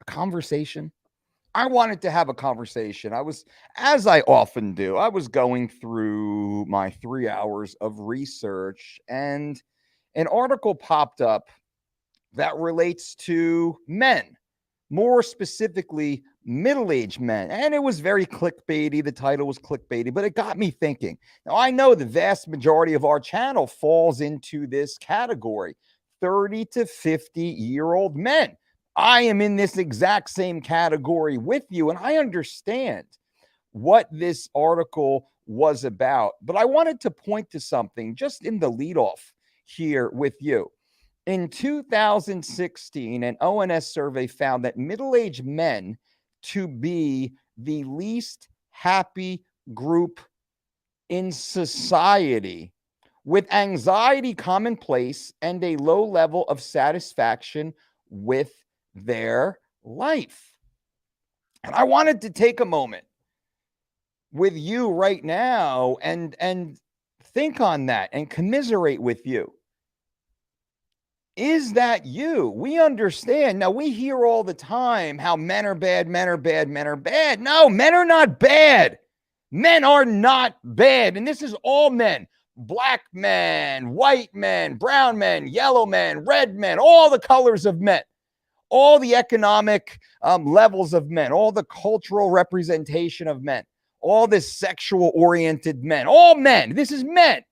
a conversation. I wanted to have a conversation. As I often do, I was going through my 3 hours of research, and an article popped up that relates to men, more specifically, middle-aged men. And it was very clickbaity. The title was clickbaity, but it got me thinking. Now, I know the vast majority of our channel falls into this category, 30 to 50-year-old men. I am in this exact same category with you, and I understand what this article was about. But I wanted to point to something just in the leadoff here with you. In 2016, an ONS survey found that middle-aged men to be the least happy group in society, with anxiety commonplace and a low level of satisfaction with their life. And I wanted to take a moment with you right now and think on that and commiserate with you. Is that you? We understand. Now, we hear all the time how men are bad, men are bad, men are bad. No, men are not bad. Men are not bad. And this is all men. Black men, white men, brown men, yellow men, red men, all the colors of men, all the economic levels of men, all the cultural representation of men, all the sexual-oriented men, all men. This is men.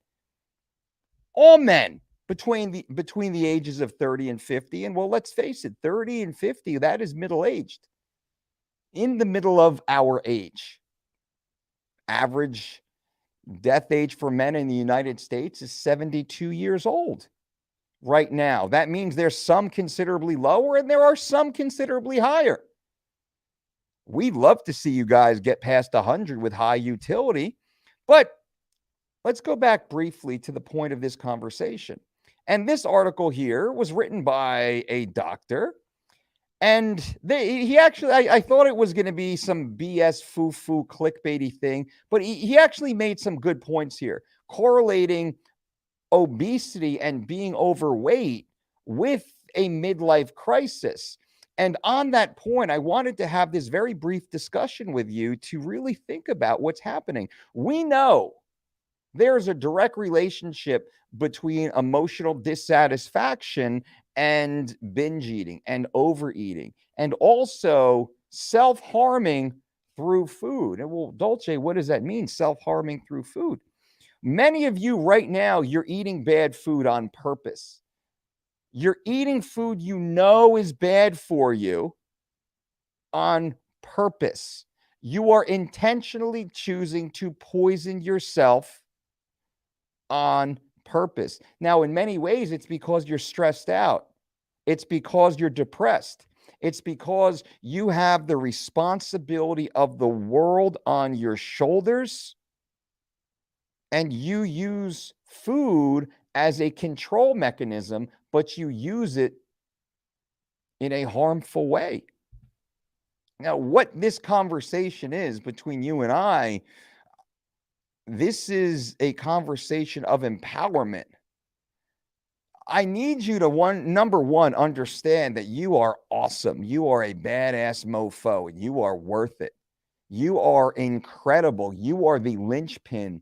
All men. Between the ages of 30 and 50. And well, let's face it, 30 and 50, that is middle-aged. In the middle of our age. Average death age for men in the United States is 72 years old right now. That means there's some considerably lower and there are some considerably higher. We'd love to see you guys get past 100 with high utility, but let's go back briefly to the point of this conversation. And this article here was written by a doctor. And he actually, I thought it was going to be some BS foo-foo clickbaity thing, but he actually made some good points here, correlating obesity and being overweight with a midlife crisis. And on that point, I wanted to have this very brief discussion with you to really think about what's happening. We know there's a direct relationship between emotional dissatisfaction and binge eating and overeating, and also self-harming through food. And well, Dolce, what does that mean, self-harming through food? Many of you right now, you're eating bad food on purpose. You're eating food you know is bad for you on purpose. You are intentionally choosing to poison yourself on purpose. Now, in many ways, it's because you're stressed out. It's because you're depressed. It's because you have the responsibility of the world on your shoulders, and you use food as a control mechanism, but you use it in a harmful way. Now, what this conversation is between you and I, this is a conversation of empowerment. I need you to number one, understand that you are awesome. You are a badass mofo, and you are worth it. You are incredible. You are the linchpin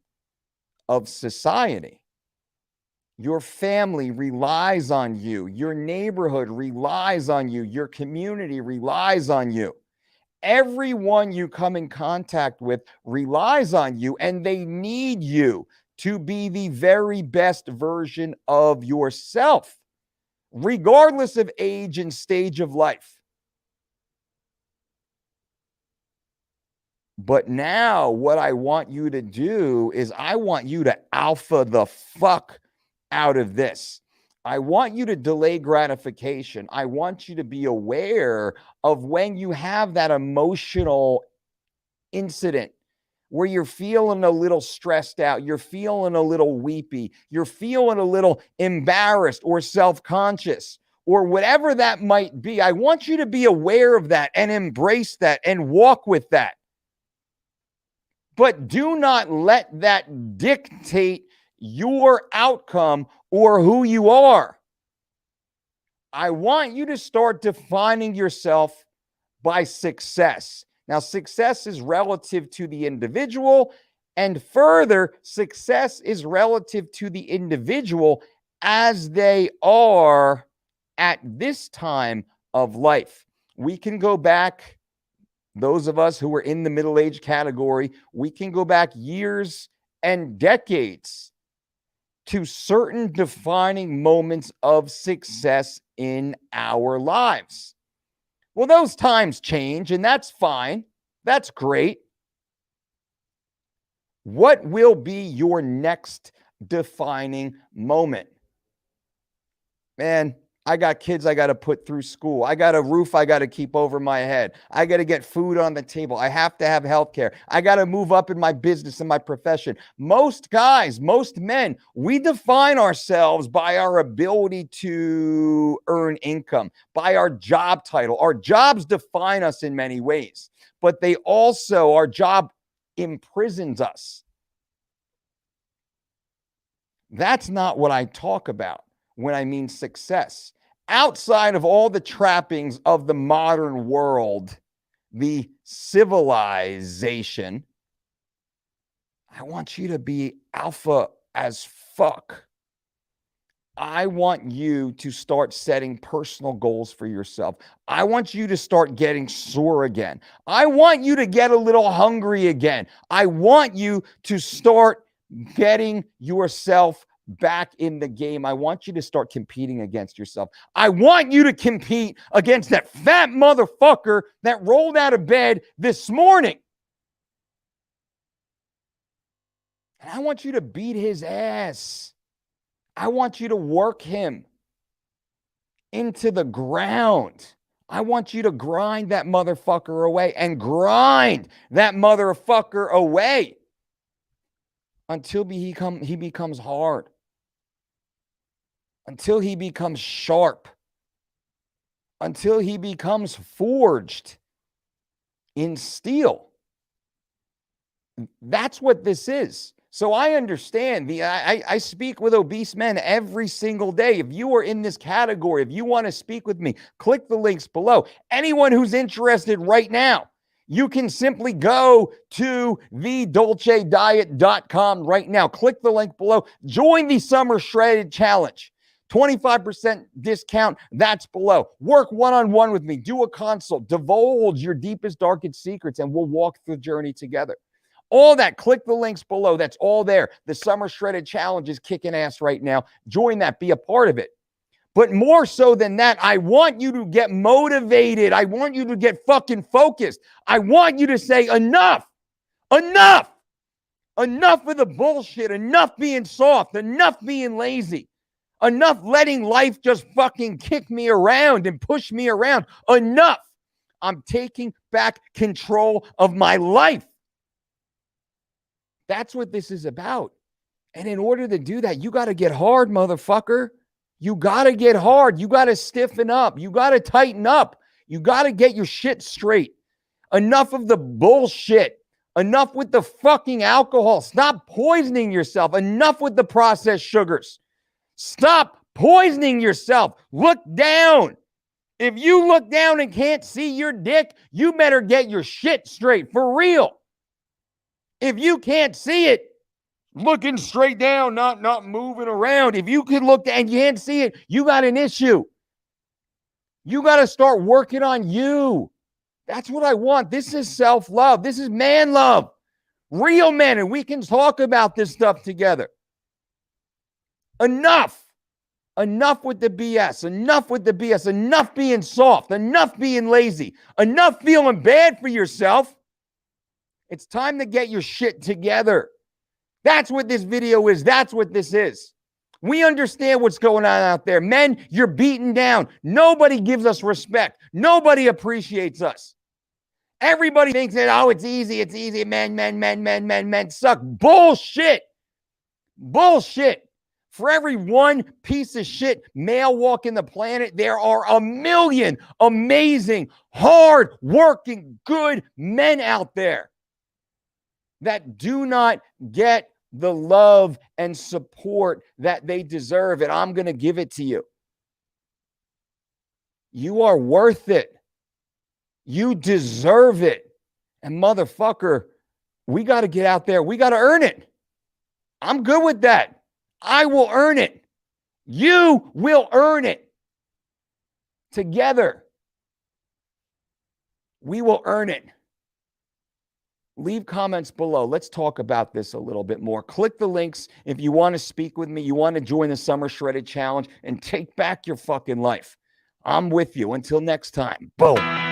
of society. Your family relies on you. Your neighborhood relies on you. Your community relies on you. Everyone you come in contact with relies on you, and they need you to be the very best version of yourself, regardless of age and stage of life. But now what I want you to do is I want you to alpha the fuck out of this. I want you to delay gratification. I want you to be aware of when you have that emotional incident where you're feeling a little stressed out, you're feeling a little weepy, you're feeling a little embarrassed or self-conscious or whatever that might be. I want you to be aware of that and embrace that and walk with that. But do not let that dictate your outcome or who you are. I want you to start defining yourself by success. Now, success is relative to the individual, and further, success is relative to the individual as they are at this time of life. We can go back, those of us who are in the middle-age category, we can go back years and decades to certain defining moments of success in our lives. Well, those times change, and that's fine. That's great. What will be your next defining moment? Man, I got kids I got to put through school. I got a roof I got to keep over my head. I got to get food on the table. I have to have health care. I got to move up in my business and my profession. Most guys, most men, we define ourselves by our ability to earn income, by our job title. Our jobs define us in many ways, but they also, our job imprisons us. That's not what I talk about when I mean success. Outside of all the trappings of the modern world, the civilization, I want you to be alpha as fuck. I want you to start setting personal goals for yourself. I want you to start getting sore again. I want you to get a little hungry again. I want you to start getting yourself back in the game. I want you to start competing against yourself. I want you to compete against that fat motherfucker that rolled out of bed this morning. And I want you to beat his ass. I want you to work him into the ground. I want you to grind that motherfucker away and grind that motherfucker away until he becomes hard. Until he becomes sharp, until he becomes forged in steel. That's what this is. So I understand. I speak with obese men every single day. If you are in this category, if you want to speak with me, click the links below. Anyone who's interested right now, you can simply go to thedolcediet.com right now. Click the link below. Join the Summer Shredded Challenge. 25% discount, that's below. Work one-on-one with me. Do a consult. Divulge your deepest, darkest secrets, and we'll walk the journey together. All that, click the links below. That's all there. The Summer Shredded Challenge is kicking ass right now. Join that. Be a part of it. But more so than that, I want you to get motivated. I want you to get fucking focused. I want you to say, enough. Enough. Enough of the bullshit. Enough being soft. Enough being lazy. Enough letting life just fucking kick me around and push me around. Enough. I'm taking back control of my life. That's what this is about. And in order to do that, you got to get hard, motherfucker. You got to get hard. You got to stiffen up. You got to tighten up. You got to get your shit straight. Enough of the bullshit. Enough with the fucking alcohol. Stop poisoning yourself. Enough with the processed sugars. Stop poisoning yourself. Look down. If you look down and can't see your dick, you better get your shit straight, for real. If you can't see it, looking straight down, not moving around. If you can look and you can't see it, you got an issue. You got to start working on you. That's what I want. This is self-love. This is man love. Real men, and we can talk about this stuff together. Enough. Enough with the BS. Enough with the BS. Enough being soft. Enough being lazy. Enough feeling bad for yourself. It's time to get your shit together. That's what this video is. That's what this is. We understand what's going on out there. Men, you're beaten down. Nobody gives us respect. Nobody appreciates us. Everybody thinks that, oh, it's easy. It's easy. Men suck. Bullshit. Bullshit. For every one piece of shit male walking the planet, there are a million amazing, hard-working, good men out there that do not get the love and support that they deserve, and I'm going to give it to you. You are worth it. You deserve it. And motherfucker, we got to get out there. We got to earn it. I'm good with that. I will earn it. You will earn it. Together, we will earn it. Leave comments below. Let's talk about this a little bit more. Click the links if you want to speak with me, you want to join the Summer Shredded Challenge and take back your fucking life. I'm with you. Until next time. Boom.